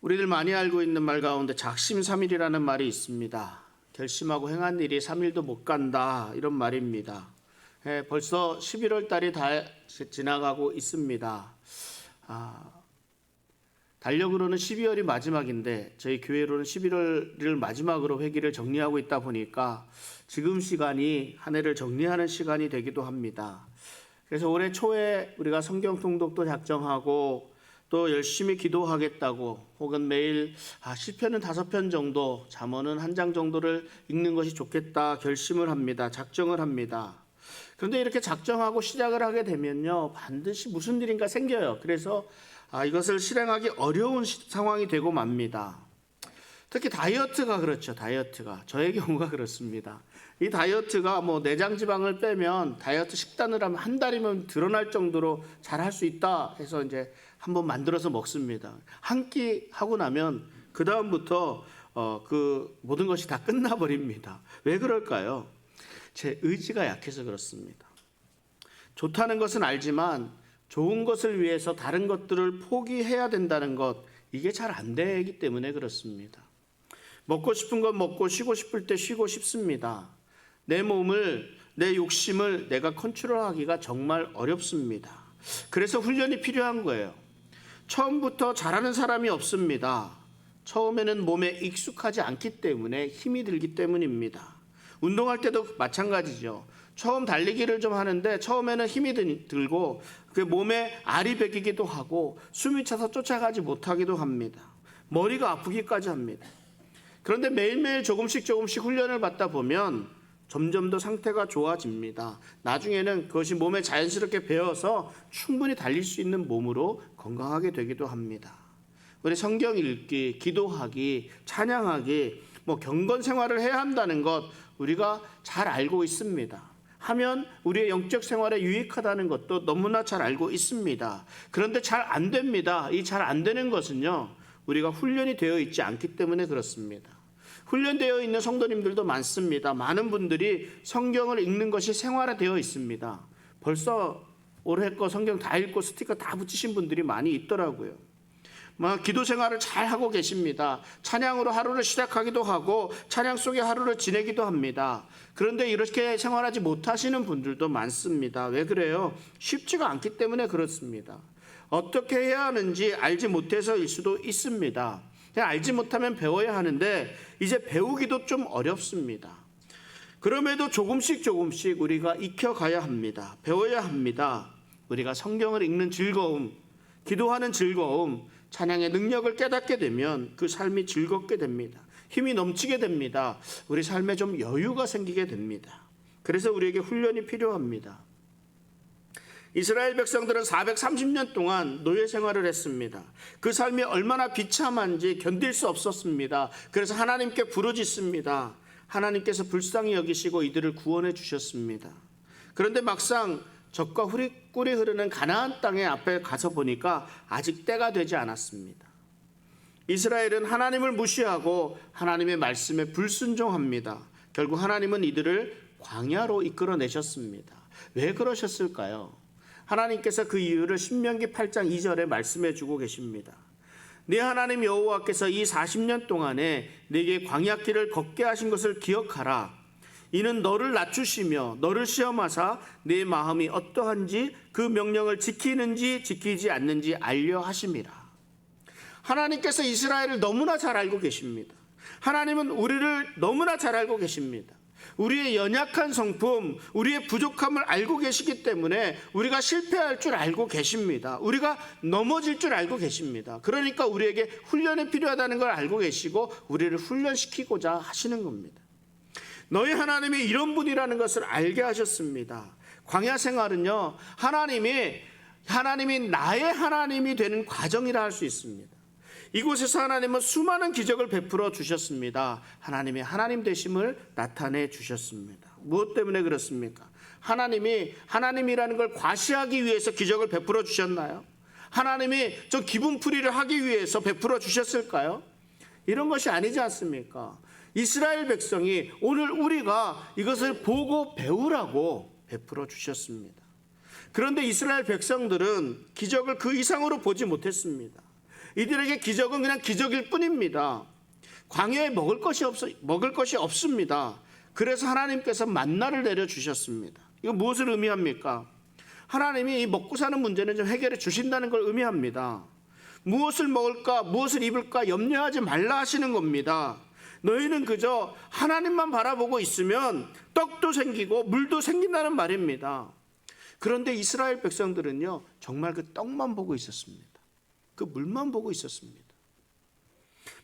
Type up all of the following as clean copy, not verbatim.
우리들 많이 알고 있는 말 가운데 작심삼일이라는 말이 있습니다. 결심하고 행한 일이 3일도 못 간다, 이런 말입니다. 벌써 11월 달이 다 지나가고 있습니다. 달력으로는 12월이 마지막인데 저희 교회로는 11월을 마지막으로 회기를 정리하고 있다 보니까 지금 시간이 한 해를 정리하는 시간이 되기도 합니다. 그래서 올해 초에 우리가 성경 통독도 작정하고 또 열심히 기도하겠다고, 혹은 매일 시편은 5편 정도, 잠언은 1장 정도를 읽는 것이 좋겠다 결심을 합니다. 작정을 합니다. 그런데 이렇게 작정하고 시작을 하게 되면요, 반드시 무슨 일인가 생겨요. 그래서 이것을 실행하기 어려운 상황이 되고 맙니다. 특히 다이어트가 그렇죠. 다이어트가 저의 경우가 그렇습니다. 이 다이어트가 내장 지방을 빼면 다이어트 식단을 하면 한 달이면 드러날 정도로 잘 할 수 있다 해서 이제 한번 만들어서 먹습니다. 한 끼 하고 나면 그 다음부터 그 모든 것이 다 끝나버립니다. 왜 그럴까요? 제 의지가 약해서 그렇습니다. 좋다는 것은 알지만 좋은 것을 위해서 다른 것들을 포기해야 된다는 것, 이게 잘 안 되기 때문에 그렇습니다. 먹고 싶은 건 먹고 쉬고 싶을 때 쉬고 싶습니다. 내 몸을, 내 욕심을 내가 컨트롤하기가 정말 어렵습니다. 그래서 훈련이 필요한 거예요. 처음부터 잘하는 사람이 없습니다. 처음에는 몸에 익숙하지 않기 때문에 힘이 들기 때문입니다. 운동할 때도 마찬가지죠. 처음 달리기를 좀 하는데 처음에는 힘이 들고 그 몸에 알이 배기기도 하고 숨이 차서 쫓아가지 못하기도 합니다. 머리가 아프기까지 합니다. 그런데 매일매일 조금씩 훈련을 받다 보면 점점 더 상태가 좋아집니다. 나중에는 그것이 몸에 자연스럽게 배어서 충분히 달릴 수 있는 몸으로 건강하게 되기도 합니다. 우리 성경 읽기, 기도하기, 찬양하기, 경건 생활을 해야 한다는 것 우리가 잘 알고 있습니다. 하면 우리의 영적 생활에 유익하다는 것도 너무나 잘 알고 있습니다. 그런데 잘 안 됩니다. 이 잘 안 되는 것은요, 우리가 훈련이 되어 있지 않기 때문에 그렇습니다. 훈련되어 있는 성도님들도 많습니다. 많은 분들이 성경을 읽는 것이 생활화되어 있습니다. 벌써 올해 거 성경 다 읽고 스티커 다 붙이신 분들이 많이 있더라고요. 기도 생활을 잘 하고 계십니다. 찬양으로 하루를 시작하기도 하고 찬양 속에 하루를 지내기도 합니다. 그런데 이렇게 생활하지 못하시는 분들도 많습니다. 왜 그래요? 쉽지가 않기 때문에 그렇습니다. 어떻게 해야 하는지 알지 못해서일 수도 있습니다. 그냥 알지 못하면 배워야 하는데 이제 배우기도 좀 어렵습니다. 그럼에도 조금씩 우리가 익혀가야 합니다. 배워야 합니다. 우리가 성경을 읽는 즐거움, 기도하는 즐거움, 찬양의 능력을 깨닫게 되면 그 삶이 즐겁게 됩니다. 힘이 넘치게 됩니다. 우리 삶에 좀 여유가 생기게 됩니다. 그래서 우리에게 훈련이 필요합니다. 이스라엘 백성들은 430년 동안 노예 생활을 했습니다. 그 삶이 얼마나 비참한지 견딜 수 없었습니다. 그래서 하나님께 부르짖습니다. 하나님께서 불쌍히 여기시고 이들을 구원해 주셨습니다. 그런데 막상 젖과 꿀이 흐르는 가나안 땅에 앞에 가서 보니까 아직 때가 되지 않았습니다. 이스라엘은 하나님을 무시하고 하나님의 말씀에 불순종합니다. 결국 하나님은 이들을 광야로 이끌어내셨습니다. 왜 그러셨을까요? 하나님께서 그 이유를 신명기 8장 2절에 말씀해 주고 계십니다. 네 하나님 여호와께서 이 40년 동안에 네게 광야길을 걷게 하신 것을 기억하라. 이는 너를 낮추시며 너를 시험하사 네 마음이 어떠한지 그 명령을 지키는지 지키지 않는지 알려 하심이라. 하나님께서 이스라엘을 너무나 잘 알고 계십니다. 하나님은 우리를 너무나 잘 알고 계십니다. 우리의 연약한 성품, 우리의 부족함을 알고 계시기 때문에 우리가 실패할 줄 알고 계십니다. 우리가 넘어질 줄 알고 계십니다. 그러니까 우리에게 훈련이 필요하다는 걸 알고 계시고 우리를 훈련시키고자 하시는 겁니다. 너희 하나님이 이런 분이라는 것을 알게 하셨습니다. 광야 생활은요, 하나님이 나의 하나님이 되는 과정이라 할 수 있습니다. 이곳에서 하나님은 수많은 기적을 베풀어 주셨습니다. 하나님의 하나님 되심을 나타내 주셨습니다. 무엇 때문에 그렇습니까? 하나님이 하나님이라는 걸 과시하기 위해서 기적을 베풀어 주셨나요? 하나님이 저 기분풀이를 하기 위해서 베풀어 주셨을까요? 이런 것이 아니지 않습니까? 이스라엘 백성이 오늘 우리가 이것을 보고 배우라고 베풀어 주셨습니다. 그런데 이스라엘 백성들은 기적을 그 이상으로 보지 못했습니다. 이들에게 기적은 그냥 기적일 뿐입니다. 광야에 먹을 것이 없습니다. 그래서 하나님께서 만나를 내려주셨습니다. 이거 무엇을 의미합니까? 하나님이 이 먹고 사는 문제는 좀 해결해 주신다는 걸 의미합니다. 무엇을 먹을까, 무엇을 입을까 염려하지 말라 하시는 겁니다. 너희는 그저 하나님만 바라보고 있으면 떡도 생기고 물도 생긴다는 말입니다. 그런데 이스라엘 백성들은요, 정말 그 떡만 보고 있었습니다. 그 물만 보고 있었습니다.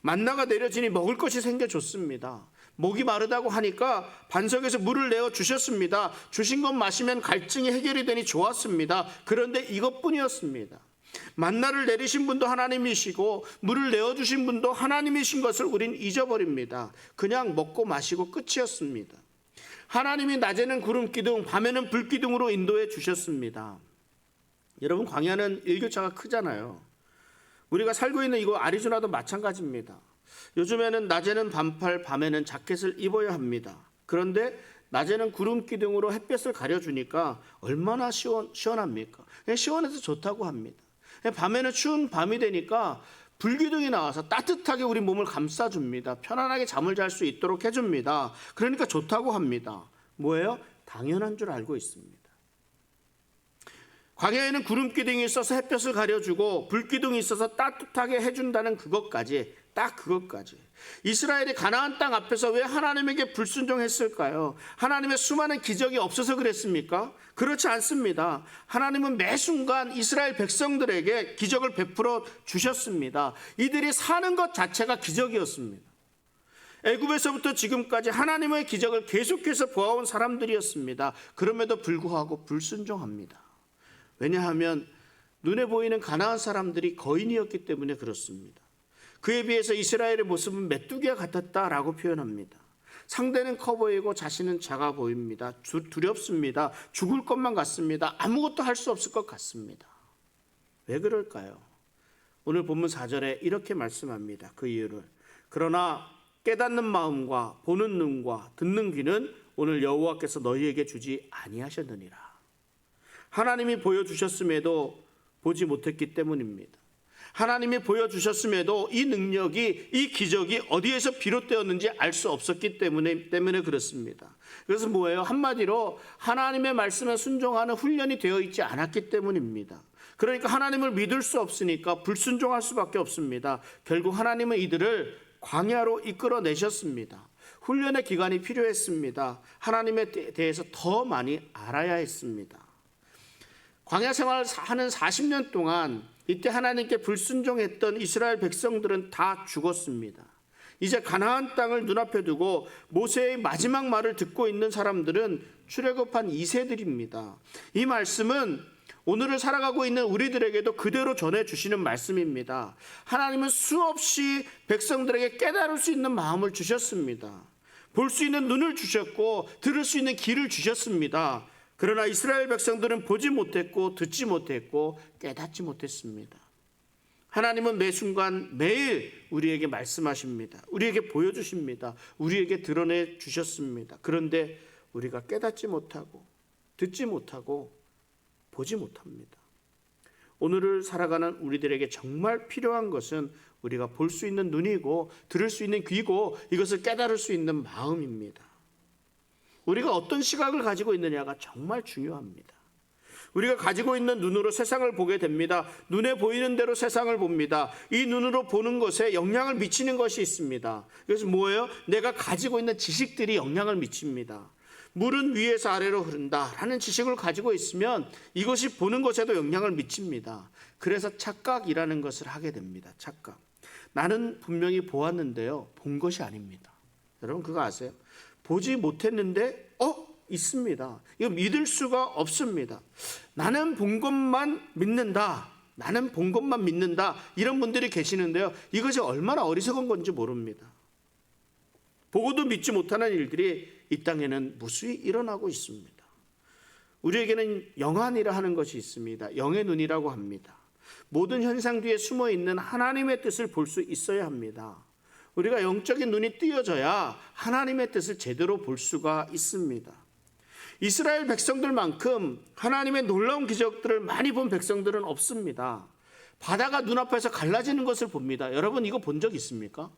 만나가 내려지니 먹을 것이 생겨졌습니다. 목이 마르다고 하니까 반석에서 물을 내어 주셨습니다. 주신 것 마시면 갈증이 해결이 되니 좋았습니다. 그런데 이것뿐이었습니다. 만나를 내리신 분도 하나님이시고 물을 내어주신 분도 하나님이신 것을 우린 잊어버립니다. 그냥 먹고 마시고 끝이었습니다. 하나님이 낮에는 구름기둥, 밤에는 불기둥으로 인도해 주셨습니다. 여러분, 광야는 일교차가 크잖아요. 우리가 살고 있는 이곳 아리조나도 마찬가지입니다. 요즘에는 낮에는 반팔, 밤에는 자켓을 입어야 합니다. 그런데 낮에는 구름기둥으로 햇볕을 가려주니까 얼마나 시원합니까? 그냥 시원해서 좋다고 합니다. 밤에는 추운 밤이 되니까 불기둥이 나와서 따뜻하게 우리 몸을 감싸줍니다. 편안하게 잠을 잘 수 있도록 해줍니다. 그러니까 좋다고 합니다. 뭐예요? 당연한 줄 알고 있습니다. 광야에는 구름기둥이 있어서 햇볕을 가려주고 불기둥이 있어서 따뜻하게 해준다는 그것까지, 딱 그것까지. 이스라엘이 가나안 땅 앞에서 왜 하나님에게 불순종했을까요? 하나님의 수많은 기적이 없어서 그랬습니까? 그렇지 않습니다. 하나님은 매 순간 이스라엘 백성들에게 기적을 베풀어 주셨습니다. 이들이 사는 것 자체가 기적이었습니다. 애굽에서부터 지금까지 하나님의 기적을 계속해서 보아온 사람들이었습니다. 그럼에도 불구하고 불순종합니다. 왜냐하면 눈에 보이는 가나안 사람들이 거인이었기 때문에 그렇습니다. 그에 비해서 이스라엘의 모습은 메뚜기와 같았다라고 표현합니다. 상대는 커 보이고 자신은 작아 보입니다. 두렵습니다. 죽을 것만 같습니다. 아무것도 할 수 없을 것 같습니다. 왜 그럴까요? 오늘 본문 4절에 이렇게 말씀합니다. 그 이유를. 그러나 깨닫는 마음과 보는 눈과 듣는 귀는 오늘 여호와께서 너희에게 주지 아니하셨느니라. 하나님이 보여주셨음에도 보지 못했기 때문입니다. 하나님이 보여주셨음에도 이 능력이, 이 기적이 어디에서 비롯되었는지 알 수 없었기 때문에 그렇습니다. 그래서 뭐예요? 한마디로 하나님의 말씀에 순종하는 훈련이 되어 있지 않았기 때문입니다. 그러니까 하나님을 믿을 수 없으니까 불순종할 수밖에 없습니다. 결국 하나님은 이들을 광야로 이끌어내셨습니다. 훈련의 기간이 필요했습니다. 하나님에 대해서 더 많이 알아야 했습니다. 광야 생활하는 40년 동안 이때 하나님께 불순종했던 이스라엘 백성들은 다 죽었습니다. 이제 가나안 땅을 눈앞에 두고 모세의 마지막 말을 듣고 있는 사람들은 출애굽한 2세들입니다. 이 말씀은 오늘을 살아가고 있는 우리들에게도 그대로 전해주시는 말씀입니다. 하나님은 수없이 백성들에게 깨달을 수 있는 마음을 주셨습니다. 볼 수 있는 눈을 주셨고 들을 수 있는 귀를 주셨습니다. 그러나 이스라엘 백성들은 보지 못했고 듣지 못했고 깨닫지 못했습니다. 하나님은 매 순간 매일 우리에게 말씀하십니다. 우리에게 보여주십니다. 우리에게 드러내 주셨습니다. 그런데 우리가 깨닫지 못하고 듣지 못하고 보지 못합니다. 오늘을 살아가는 우리들에게 정말 필요한 것은 우리가 볼 수 있는 눈이고 들을 수 있는 귀고 이것을 깨달을 수 있는 마음입니다. 우리가 어떤 시각을 가지고 있느냐가 정말 중요합니다. 우리가 가지고 있는 눈으로 세상을 보게 됩니다. 눈에 보이는 대로 세상을 봅니다. 이 눈으로 보는 것에 영향을 미치는 것이 있습니다. 그래서 뭐예요? 내가 가지고 있는 지식들이 영향을 미칩니다. 물은 위에서 아래로 흐른다라는 지식을 가지고 있으면 이것이 보는 것에도 영향을 미칩니다. 그래서 착각이라는 것을 하게 됩니다. 착각. 나는 분명히 보았는데요, 본 것이 아닙니다. 여러분 그거 아세요? 보지 못했는데 있습니다. 이거 믿을 수가 없습니다. 나는 본 것만 믿는다. 나는 본 것만 믿는다. 이런 분들이 계시는데요. 이것이 얼마나 어리석은 건지 모릅니다. 보고도 믿지 못하는 일들이 이 땅에는 무수히 일어나고 있습니다. 우리에게는 영안이라 하는 것이 있습니다. 영의 눈이라고 합니다. 모든 현상 뒤에 숨어 있는 하나님의 뜻을 볼 수 있어야 합니다. 우리가 영적인 눈이 띄어져야 하나님의 뜻을 제대로 볼 수가 있습니다. 이스라엘 백성들만큼 하나님의 놀라운 기적들을 많이 본 백성들은 없습니다. 바다가 눈앞에서 갈라지는 것을 봅니다. 여러분 이거 본 적 있습니까?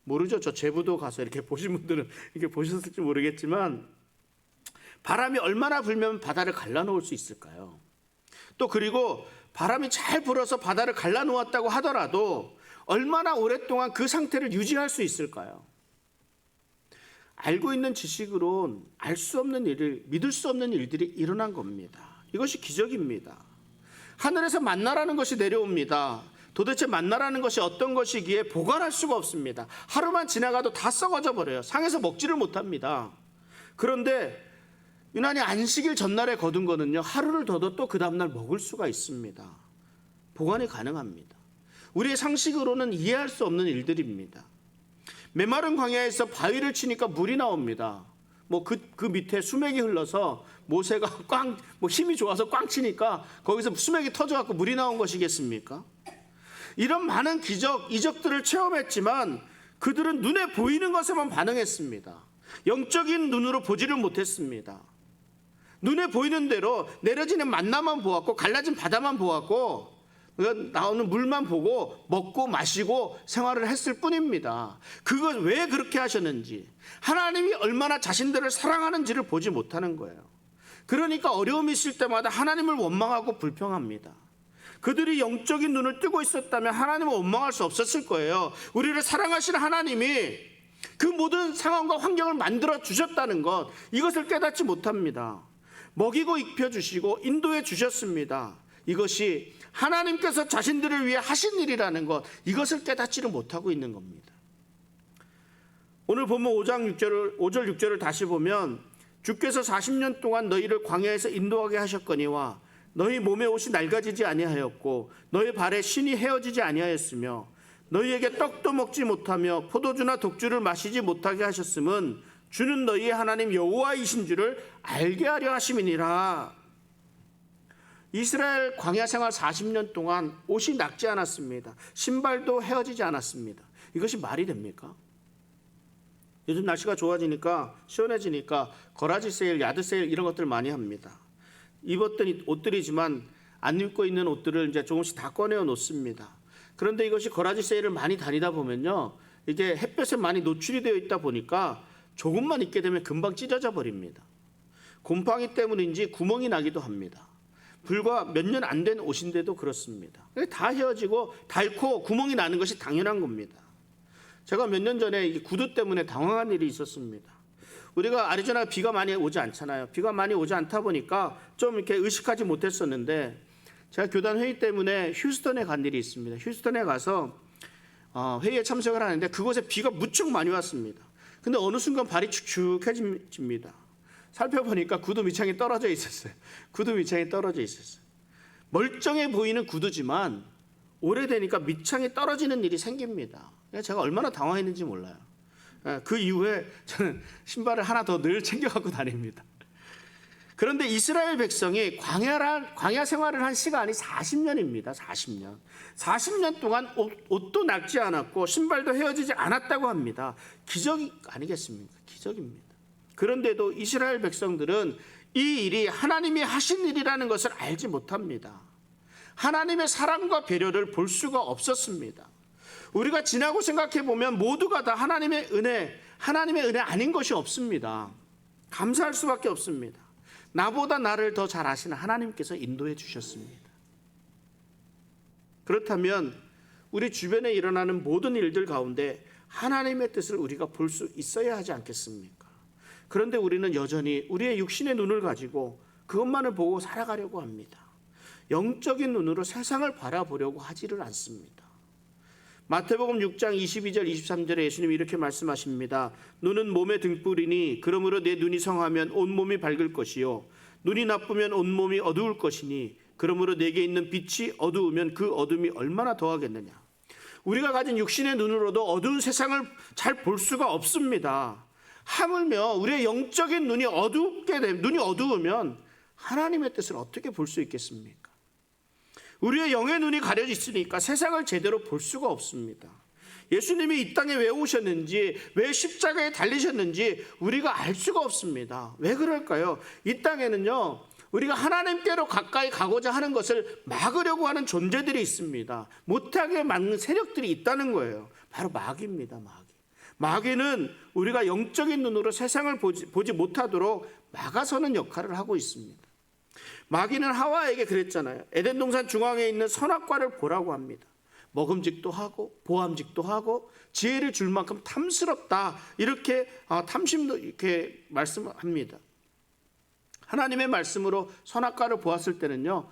모르죠. 저 제부도 가서 이렇게 보신 분들은 이렇게 보셨을지 모르겠지만 바람이 얼마나 불면 바다를 갈라놓을 수 있을까요? 또 그리고 바람이 잘 불어서 바다를 갈라놓았다고 하더라도 얼마나 오랫동안 그 상태를 유지할 수 있을까요? 알고 있는 지식으론 알 수 없는 일을, 믿을 수 없는 일들이 일어난 겁니다. 이것이 기적입니다. 하늘에서 만나라는 것이 내려옵니다. 도대체 만나라는 것이 어떤 것이기에 보관할 수가 없습니다. 하루만 지나가도 다 썩어져 버려요. 상에서 먹지를 못합니다. 그런데 유난히 안식일 전날에 거둔 거는요, 하루를 둬도 또 그 다음날 먹을 수가 있습니다. 보관이 가능합니다. 우리의 상식으로는 이해할 수 없는 일들입니다. 메마른 광야에서 바위를 치니까 물이 나옵니다. 그 밑에 수맥이 흘러서 모세가 힘이 좋아서 꽝 치니까 거기서 수맥이 터져갖고 물이 나온 것이겠습니까? 이런 많은 이적들을 체험했지만 그들은 눈에 보이는 것에만 반응했습니다. 영적인 눈으로 보지를 못했습니다. 눈에 보이는 대로 내려지는 만나만 보았고 갈라진 바다만 보았고 나오는 물만 보고 먹고 마시고 생활을 했을 뿐입니다. 그걸 왜 그렇게 하셨는지, 하나님이 얼마나 자신들을 사랑하는지를 보지 못하는 거예요. 그러니까 어려움이 있을 때마다 하나님을 원망하고 불평합니다. 그들이 영적인 눈을 뜨고 있었다면 하나님을 원망할 수 없었을 거예요. 우리를 사랑하시는 하나님이 그 모든 상황과 환경을 만들어 주셨다는 것, 이것을 깨닫지 못합니다. 먹이고 입혀주시고 인도해 주셨습니다. 이것이 하나님께서 자신들을 위해 하신 일이라는 것, 이것을 깨닫지를 못하고 있는 겁니다. 오늘 본문 5장 6절을 다시 보면 주께서 40년 동안 너희를 광야에서 인도하게 하셨거니와 너희 몸에 옷이 낡아지지 아니하였고 너희 발에 신이 헤어지지 아니하였으며 너희에게 떡도 먹지 못하며 포도주나 독주를 마시지 못하게 하셨음은 주는 너희의 하나님 여호와이신 줄을 알게 하려 하심이니라. 이스라엘 광야 생활 40년 동안 옷이 낡지 않았습니다. 신발도 헤어지지 않았습니다. 이것이 말이 됩니까? 요즘 날씨가 좋아지니까, 시원해지니까 거라지 세일, 야드 세일 이런 것들 많이 합니다. 입었던 옷들이지만 안 입고 있는 옷들을 이제 조금씩 다 꺼내어 놓습니다. 그런데 이것이 거라지 세일을 많이 다니다 보면요, 이게 햇볕에 많이 노출이 되어 있다 보니까 조금만 입게 되면 금방 찢어져 버립니다. 곰팡이 때문인지 구멍이 나기도 합니다. 불과 몇 년 안 된 옷인데도 그렇습니다. 다 헤어지고 닳고 구멍이 나는 것이 당연한 겁니다. 제가 몇 년 전에 이 구두 때문에 당황한 일이 있었습니다. 우리가 아리조나 비가 많이 오지 않잖아요. 비가 많이 오지 않다 보니까 좀 이렇게 의식하지 못했었는데, 제가 교단 회의 때문에 휴스턴에 간 일이 있습니다. 휴스턴에 가서 회의에 참석을 하는데 그곳에 비가 무척 많이 왔습니다. 근데 어느 순간 발이 축축해집니다. 살펴보니까 구두 밑창이 떨어져 있었어요. 구두 밑창이 떨어져 있었어요. 멀쩡해 보이는 구두지만 오래되니까 밑창이 떨어지는 일이 생깁니다. 제가 얼마나 당황했는지 몰라요. 그 이후에 저는 신발을 하나 더 늘 챙겨갖고 다닙니다. 그런데 이스라엘 백성이 광야 생활을 한 시간이 40년입니다. 40년. 40년 동안 옷도 낡지 않았고 신발도 헤어지지 않았다고 합니다. 기적 아니겠습니까? 기적입니다. 그런데도 이스라엘 백성들은 이 일이 하나님이 하신 일이라는 것을 알지 못합니다. 하나님의 사랑과 배려를 볼 수가 없었습니다. 우리가 지나고 생각해 보면 모두가 다 하나님의 은혜 아닌 것이 없습니다. 감사할 수밖에 없습니다. 나보다 나를 더 잘 아시는 하나님께서 인도해 주셨습니다. 그렇다면 우리 주변에 일어나는 모든 일들 가운데 하나님의 뜻을 우리가 볼 수 있어야 하지 않겠습니까? 그런데 우리는 여전히 우리의 육신의 눈을 가지고 그것만을 보고 살아가려고 합니다. 영적인 눈으로 세상을 바라보려고 하지를 않습니다. 마태복음 6장 22절 23절에 예수님이 이렇게 말씀하십니다. 눈은 몸의 등불이니 그러므로 내 눈이 성하면 온몸이 밝을 것이요 눈이 나쁘면 온몸이 어두울 것이니 그러므로 내게 있는 빛이 어두우면 그 어둠이 얼마나 더하겠느냐. 우리가 가진 육신의 눈으로도 어두운 세상을 잘 볼 수가 없습니다. 하물며 우리의 영적인 눈이 어두우면 하나님의 뜻을 어떻게 볼 수 있겠습니까? 우리의 영의 눈이 가려져 있으니까 세상을 제대로 볼 수가 없습니다. 예수님이 이 땅에 왜 오셨는지, 왜 십자가에 달리셨는지 우리가 알 수가 없습니다. 왜 그럴까요? 이 땅에는요, 우리가 하나님께로 가까이 가고자 하는 것을 막으려고 하는 존재들이 있습니다. 못하게 막는 세력들이 있다는 거예요. 바로 마귀입니다. 마귀는 우리가 영적인 눈으로 세상을 보지 못하도록 막아서는 역할을 하고 있습니다. 마귀는 하와에게 그랬잖아요. 에덴 동산 중앙에 있는 선악과를 보라고 합니다. 먹음직도 하고 보암직도 하고 지혜를 줄 만큼 탐스럽다, 이렇게 탐심도 이렇게 말씀합니다. 하나님의 말씀으로 선악과를 보았을 때는요,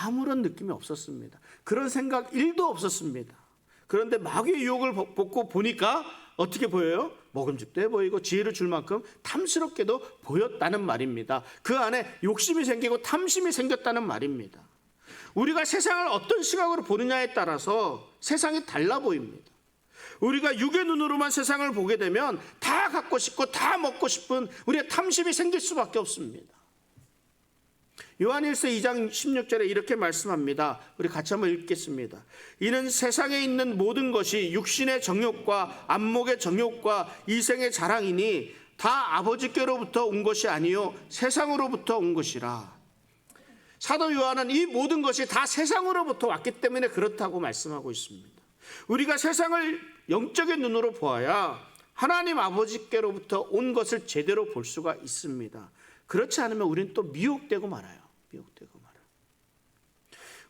아무런 느낌이 없었습니다. 그런 생각 1도 없었습니다. 그런데 마귀의 유혹을 벗고 보니까 어떻게 보여요? 먹음직도 해 보이고 지혜를 줄 만큼 탐스럽게도 보였다는 말입니다. 그 안에 욕심이 생기고 탐심이 생겼다는 말입니다. 우리가 세상을 어떤 시각으로 보느냐에 따라서 세상이 달라 보입니다. 우리가 육의 눈으로만 세상을 보게 되면 다 갖고 싶고 다 먹고 싶은 우리의 탐심이 생길 수밖에 없습니다. 요한일서 2장 16절에 이렇게 말씀합니다. 우리 같이 한번 읽겠습니다. 이는 세상에 있는 모든 것이 육신의 정욕과 안목의 정욕과 이생의 자랑이니 다 아버지께로부터 온 것이 아니요 세상으로부터 온 것이라. 사도 요한은 이 모든 것이 다 세상으로부터 왔기 때문에 그렇다고 말씀하고 있습니다. 우리가 세상을 영적인 눈으로 보아야 하나님 아버지께로부터 온 것을 제대로 볼 수가 있습니다. 그렇지 않으면 우리는 또 미혹되고 말아요.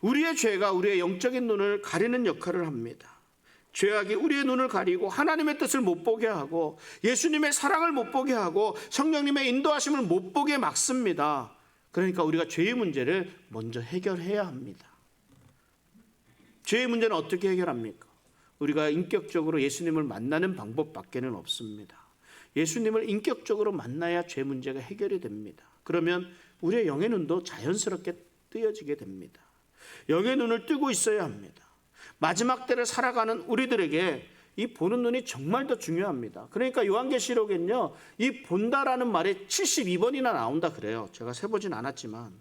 우리의 죄가 우리의 영적인 눈을 가리는 역할을 합니다. 죄악이 우리의 눈을 가리고 하나님의 뜻을 못 보게 하고 예수님의 사랑을 못 보게 하고 성령님의 인도하심을 못 보게 막습니다. 그러니까 우리가 죄의 문제를 먼저 해결해야 합니다. 죄의 문제는 어떻게 해결합니까? 우리가 인격적으로 예수님을 만나는 방법밖에는 없습니다. 예수님을 인격적으로 만나야 죄 문제가 해결이 됩니다. 그러면 우리의 영의 눈도 자연스럽게 뜨여지게 됩니다. 영의 눈을 뜨고 있어야 합니다. 마지막 때를 살아가는 우리들에게 이 보는 눈이 정말 더 중요합니다. 그러니까 요한계시록엔요, 이 본다라는 말에 72번이나 나온다 그래요. 제가 세보진 않았지만.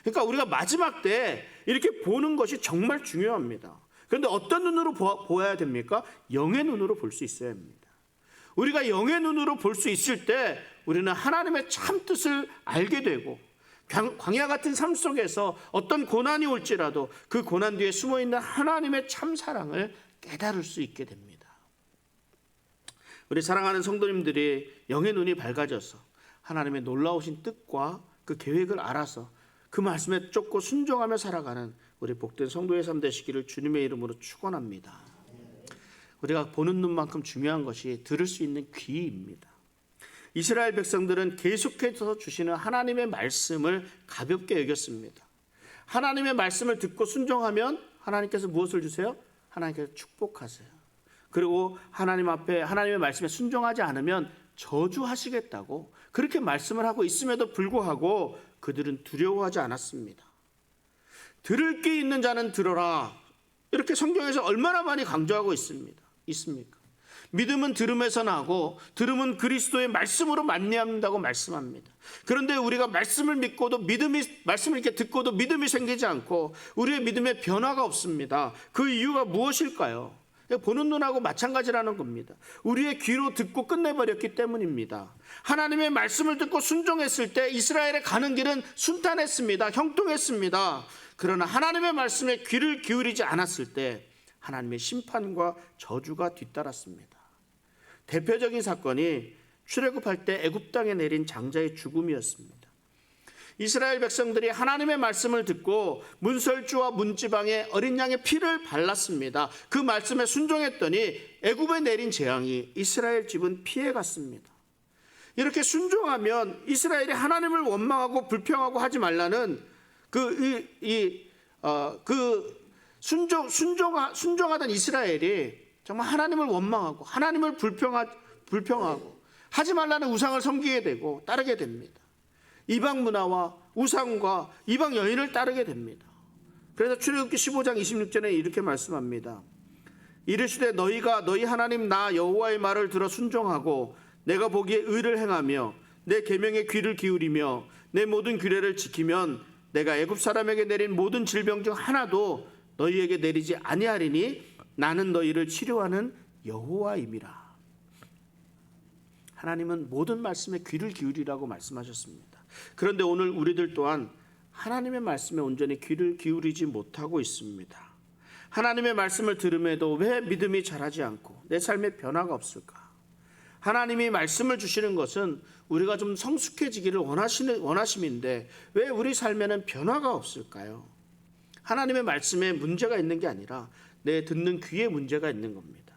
그러니까 우리가 마지막 때 이렇게 보는 것이 정말 중요합니다. 그런데 어떤 눈으로 보아야 됩니까? 영의 눈으로 볼 수 있어야 합니다. 우리가 영의 눈으로 볼 수 있을 때 우리는 하나님의 참 뜻을 알게 되고 광야 같은 삶 속에서 어떤 고난이 올지라도 그 고난 뒤에 숨어있는 하나님의 참 사랑을 깨달을 수 있게 됩니다. 우리 사랑하는 성도님들이 영의 눈이 밝아져서 하나님의 놀라우신 뜻과 그 계획을 알아서 그 말씀에 쫓고 순종하며 살아가는 우리 복된 성도의 삶 되시기를 주님의 이름으로 축원합니다. 우리가 보는 눈만큼 중요한 것이 들을 수 있는 귀입니다. 이스라엘 백성들은 계속해서 주시는 하나님의 말씀을 가볍게 여겼습니다. 하나님의 말씀을 듣고 순종하면 하나님께서 무엇을 주세요? 하나님께서 축복하세요. 그리고 하나님 앞에 하나님의 말씀에 순종하지 않으면 저주하시겠다고 그렇게 말씀을 하고 있음에도 불구하고 그들은 두려워하지 않았습니다. 들을 귀 있는 자는 들어라, 이렇게 성경에서 얼마나 많이 강조하고 있습니까? 믿음은 들음에서 나고 들음은 그리스도의 말씀으로 만나는다고 말씀합니다. 그런데 우리가 말씀을 믿고도 말씀을 이렇게 듣고도 믿음이 생기지 않고 우리의 믿음에 변화가 없습니다. 그 이유가 무엇일까요? 보는 눈하고 마찬가지라는 겁니다. 우리의 귀로 듣고 끝내버렸기 때문입니다. 하나님의 말씀을 듣고 순종했을 때 이스라엘의 가는 길은 순탄했습니다. 형통했습니다. 그러나 하나님의 말씀에 귀를 기울이지 않았을 때 하나님의 심판과 저주가 뒤따랐습니다. 대표적인 사건이 출애굽할 때 애굽 땅에 내린 장자의 죽음이었습니다. 이스라엘 백성들이 하나님의 말씀을 듣고 문설주와 문지방에 어린 양의 피를 발랐습니다. 그 말씀에 순종했더니 애굽에 내린 재앙이 이스라엘 집은 피해갔습니다. 이렇게 순종하면 이스라엘이 하나님을 원망하고 불평하고 하지 말라는 순종하던 이스라엘이 정말 하나님을 원망하고 하나님을 불평하고 하지 말라는 우상을 섬기게 되고 따르게 됩니다. 이방 문화와 우상과 이방 여인을 따르게 됩니다. 그래서 출애굽기 15장 26절에 이렇게 말씀합니다. 이르시되 너희가 너희 하나님 나 여호와의 말을 들어 순종하고 내가 보기에 의를 행하며 내 계명에 귀를 기울이며 내 모든 규례를 지키면 내가 애굽 사람에게 내린 모든 질병 중 하나도 너희에게 내리지 아니하리니 나는 너희를 치료하는 여호와임이라. 하나님은 모든 말씀에 귀를 기울이라고 말씀하셨습니다. 그런데 오늘 우리들 또한 하나님의 말씀에 온전히 귀를 기울이지 못하고 있습니다. 하나님의 말씀을 들음에도 왜 믿음이 자라지 않고 내 삶에 변화가 없을까? 하나님이 말씀을 주시는 것은 우리가 좀 성숙해지기를 원하심인데 왜 우리 삶에는 변화가 없을까요? 하나님의 말씀에 문제가 있는 게 아니라 내 듣는 귀에 문제가 있는 겁니다.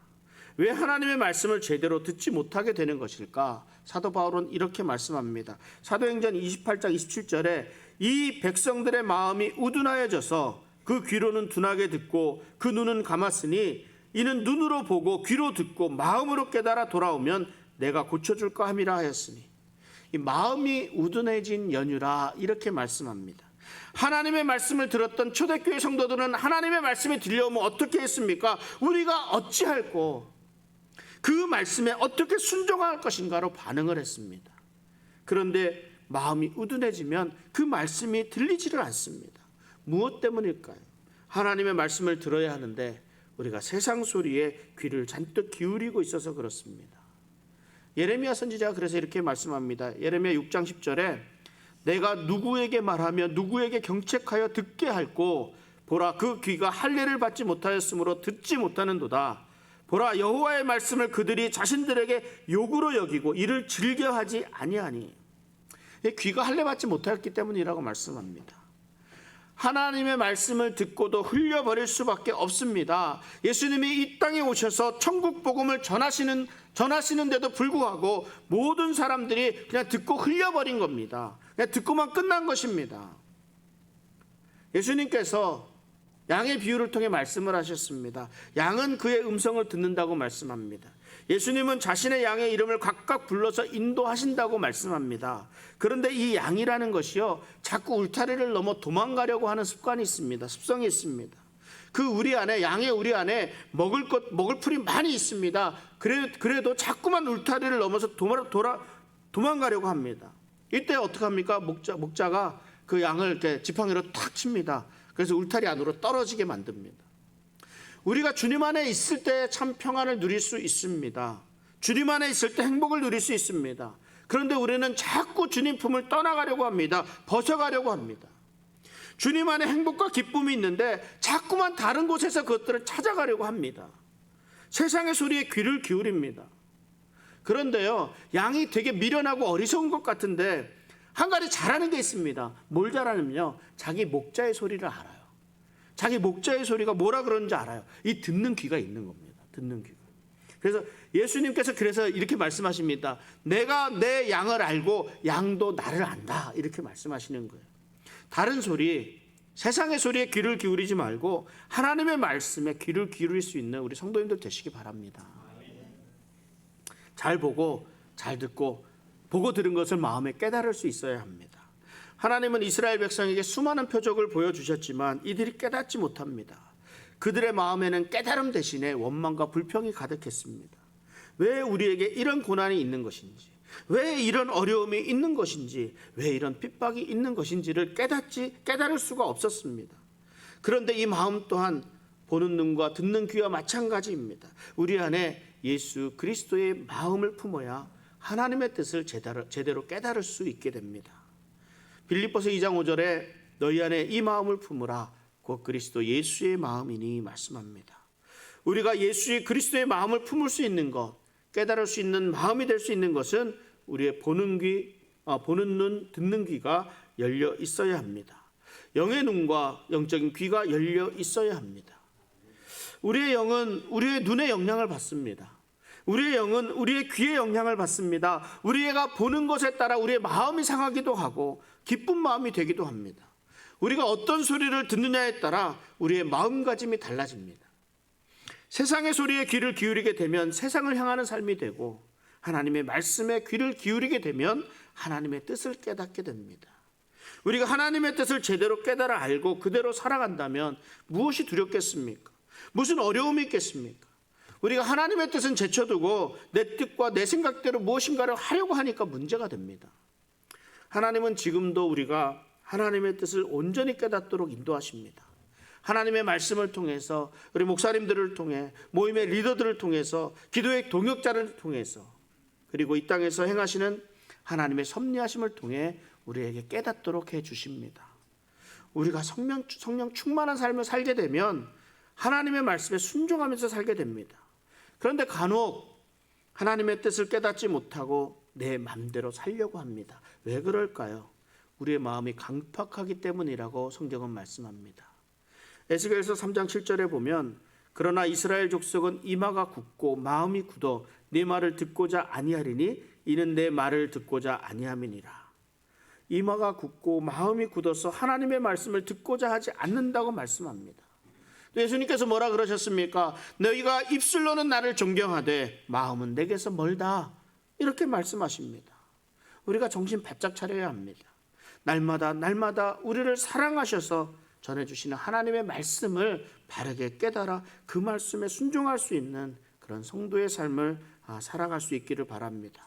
왜 하나님의 말씀을 제대로 듣지 못하게 되는 것일까? 사도 바울은 이렇게 말씀합니다. 사도행전 28장 27절에 이 백성들의 마음이 우둔하여져서 그 귀로는 둔하게 듣고 그 눈은 감았으니 이는 눈으로 보고 귀로 듣고 마음으로 깨달아 돌아오면 내가 고쳐줄까 함이라 하였으니, 이 마음이 우둔해진 연유라 이렇게 말씀합니다. 하나님의 말씀을 들었던 초대교회 성도들은 하나님의 말씀이 들려오면 어떻게 했습니까? 우리가 어찌할꼬 그 말씀에 어떻게 순종할 것인가로 반응을 했습니다. 그런데 마음이 우둔해지면 그 말씀이 들리지를 않습니다. 무엇 때문일까요? 하나님의 말씀을 들어야 하는데 우리가 세상 소리에 귀를 잔뜩 기울이고 있어서 그렇습니다. 예레미야 선지자가 그래서 이렇게 말씀합니다. 예레미야 6장 10절에 내가 누구에게 말하며 누구에게 경책하여 듣게 할꼬, 보라 그 귀가 할례를 받지 못하였으므로 듣지 못하는도다. 보라 여호와의 말씀을 그들이 자신들에게 욕으로 여기고 이를 즐겨하지 아니하니. 귀가 할례 받지 못하였기 때문이라고 말씀합니다. 하나님의 말씀을 듣고도 흘려버릴 수밖에 없습니다. 예수님이 이 땅에 오셔서 천국 복음을 전하시는데도 불구하고 모든 사람들이 그냥 듣고 흘려버린 겁니다. 그냥 듣고만 끝난 것입니다. 예수님께서 양의 비유를 통해 말씀을 하셨습니다. 양은 그의 음성을 듣는다고 말씀합니다. 예수님은 자신의 양의 이름을 각각 불러서 인도하신다고 말씀합니다. 그런데 이 양이라는 것이요, 자꾸 울타리를 넘어 도망가려고 하는 습관이 있습니다. 습성이 있습니다. 그 우리 안에, 양의 우리 안에 먹을 풀이 많이 있습니다. 그래도 자꾸만 울타리를 넘어서 도망가려고 합니다. 이때 어떻게 합니까? 목자가 그 양을 이렇게 지팡이로 탁 칩니다. 그래서 울타리 안으로 떨어지게 만듭니다. 우리가 주님 안에 있을 때 참 평안을 누릴 수 있습니다. 주님 안에 있을 때 행복을 누릴 수 있습니다. 그런데 우리는 자꾸 주님 품을 떠나가려고 합니다. 벗어가려고 합니다. 주님 안에 행복과 기쁨이 있는데 자꾸만 다른 곳에서 그것들을 찾아가려고 합니다. 세상의 소리에 귀를 기울입니다. 그런데요, 양이 되게 미련하고 어리석은 것 같은데 한 가지 잘하는 게 있습니다. 뭘 잘하냐면요, 자기 목자의 소리를 알아요. 자기 목자의 소리가 뭐라 그러는지 알아요. 이 듣는 귀가 있는 겁니다. 듣는 귀가. 그래서 예수님께서 그래서 이렇게 말씀하십니다. 내가 내 양을 알고 양도 나를 안다. 이렇게 말씀하시는 거예요. 다른 소리, 세상의 소리에 귀를 기울이지 말고 하나님의 말씀에 귀를 기울일 수 있는 우리 성도님들 되시기 바랍니다. 잘 보고 잘 듣고 보고 들은 것을 마음에 깨달을 수 있어야 합니다. 하나님은 이스라엘 백성에게 수많은 표적을 보여주셨지만 이들이 깨닫지 못합니다. 그들의 마음에는 깨달음 대신에 원망과 불평이 가득했습니다. 왜 우리에게 이런 고난이 있는 것인지, 왜 이런 어려움이 있는 것인지, 왜 이런 핍박이 있는 것인지를 깨달을 수가 없었습니다. 그런데 이 마음 또한 보는 눈과 듣는 귀와 마찬가지입니다. 우리 안에 예수 그리스도의 마음을 품어야 하나님의 뜻을 제대로 깨달을 수 있게 됩니다. 빌립보서 2장 5절에 너희 안에 이 마음을 품으라 곧 그리스도 예수의 마음이니 말씀합니다. 우리가 예수의 그리스도의 마음을 품을 수 있는 것, 깨달을 수 있는 마음이 될 수 있는 것은 우리의 보는 눈, 듣는 귀가 열려 있어야 합니다. 영의 눈과 영적인 귀가 열려 있어야 합니다. 우리의 영은 우리의 눈의 영향을 받습니다. 우리의 영은 우리의 귀의 영향을 받습니다. 우리가 보는 것에 따라 우리의 마음이 상하기도 하고 기쁜 마음이 되기도 합니다. 우리가 어떤 소리를 듣느냐에 따라 우리의 마음가짐이 달라집니다. 세상의 소리에 귀를 기울이게 되면 세상을 향하는 삶이 되고 하나님의 말씀에 귀를 기울이게 되면 하나님의 뜻을 깨닫게 됩니다. 우리가 하나님의 뜻을 제대로 깨달아 알고 그대로 살아간다면 무엇이 두렵겠습니까? 무슨 어려움이 있겠습니까? 우리가 하나님의 뜻은 제쳐두고 내 뜻과 내 생각대로 무엇인가를 하려고 하니까 문제가 됩니다. 하나님은 지금도 우리가 하나님의 뜻을 온전히 깨닫도록 인도하십니다. 하나님의 말씀을 통해서, 우리 목사님들을 통해, 모임의 리더들을 통해서, 기도의 동역자를 통해서, 그리고 이 땅에서 행하시는 하나님의 섭리하심을 통해 우리에게 깨닫도록 해 주십니다. 우리가 성령 충만한 삶을 살게 되면 하나님의 말씀에 순종하면서 살게 됩니다. 그런데 간혹 하나님의 뜻을 깨닫지 못하고 내 맘대로 살려고 합니다. 왜 그럴까요? 우리의 마음이 강팍하기 때문이라고 성경은 말씀합니다. 에스겔서 3장 7절에 보면 그러나 이스라엘 족속은 이마가 굳고 마음이 굳어 네 말을 듣고자 아니하리니 이는 내 말을 듣고자 아니함이니라. 이마가 굳고 마음이 굳어서 하나님의 말씀을 듣고자 하지 않는다고 말씀합니다. 또 예수님께서 뭐라 그러셨습니까? 너희가 입술로는 나를 존경하되 마음은 내게서 멀다, 이렇게 말씀하십니다. 우리가 정신 바짝 차려야 합니다. 날마다 우리를 사랑하셔서 전해주시는 하나님의 말씀을 바르게 깨달아 그 말씀에 순종할 수 있는 그런 성도의 삶을 살아갈 수 있기를 바랍니다.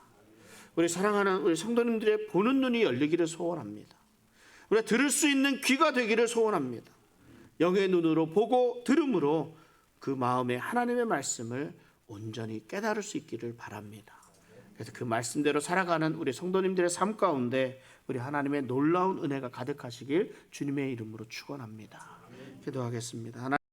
우리 사랑하는 우리 성도님들의 보는 눈이 열리기를 소원합니다. 우리가 들을 수 있는 귀가 되기를 소원합니다. 영의 눈으로 보고 들음으로 그 마음에 하나님의 말씀을 온전히 깨달을 수 있기를 바랍니다. 그래서 그 말씀대로 살아가는 우리 성도님들의 삶 가운데 우리 하나님의 놀라운 은혜가 가득하시길 주님의 이름으로 축원합니다. 기도하겠습니다.